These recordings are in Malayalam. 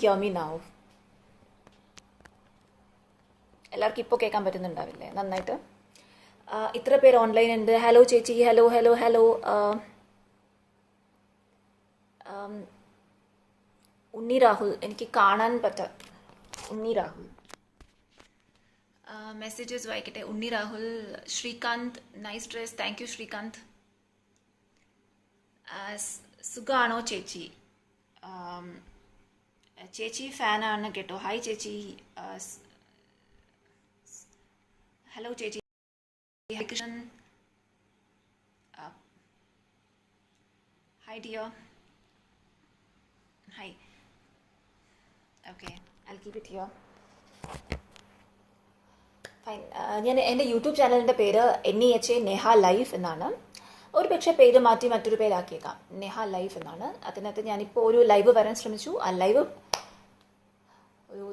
hear me now. എല്ലാവർക്കും ഇപ്പോൾ കേൾക്കാൻ പറ്റുന്നുണ്ടാവില്ലേ നന്നായിട്ട്? ഇത്ര പേര് ഓൺലൈൻ ഉണ്ട്. ഹലോ ചേച്ചി, hello hello hello. Unni Rahul, എനിക്ക് കാണാൻ ഉണ്ണി രാഹുൽ മെസ്സേജസ് വായിക്കട്ടെ. Unni Rahul, Srikanth, nice dress, thank you Srikanth. സുഖാണോ ചേച്ചി? ചേച്ചി ഫാനാണ് കേട്ടോ. ഹായ് ചേച്ചി. ഹലോ ചേച്ചി. ഹായ് കൃഷ്ണൻ. ഹായ് ഡിയോ. Hi. Okay, I keep it here. Fine. ഞാൻ എൻ്റെ യൂട്യൂബ് ചാനലിൻ്റെ പേര് NEHA നെഹ ലൈഫ് എന്നാണ്. ഒരു പക്ഷേ പേര് മാറ്റി മറ്റൊരു പേരാക്കിയേക്കാം. നെഹ ലൈഫ് എന്നാണ്. അതിനകത്ത് ഞാനിപ്പോൾ ഒരു ലൈവ് വരാൻ ശ്രമിച്ചു. ആ ലൈവ് ഒരു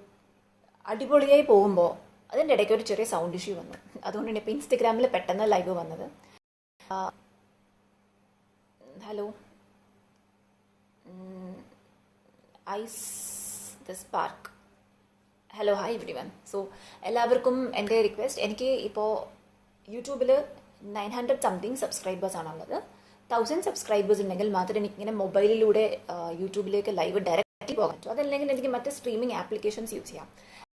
അടിപൊളിയായി പോകുമ്പോൾ അതിൻ്റെ ഇടയ്ക്ക് ഒരു ചെറിയ സൗണ്ട് ഇഷ്യൂ വന്നു. അതുകൊണ്ടാണ് ഇപ്പോൾ ഇൻസ്റ്റഗ്രാമിൽ പെട്ടെന്ന് ലൈവ് വന്നത്. Hello ice the spark. Hello, hi everyone. So എല്ലാവർക്കും എൻ്റെ റിക്വസ്റ്റ്, എനിക്ക് ഇപ്പോൾ യൂട്യൂബിൽ 900 സംതിങ് സബ്സ്ക്രൈബേഴ്സ് ആണുള്ളത്. 1000 സബ്സ്ക്രൈബേഴ്സ് ഉണ്ടെങ്കിൽ മാത്രമേ എനിക്കിങ്ങനെ മൊബൈലിലൂടെ യൂട്യൂബിലേക്ക് ലൈവ് ഡയറക്റ്റ്ലി പോകാൻ പറ്റൂ. അതല്ലെങ്കിൽ എനിക്ക് മറ്റ് സ്ട്രീമിംഗ് ആപ്ലിക്കേഷൻസ് യൂസ് ചെയ്യാം.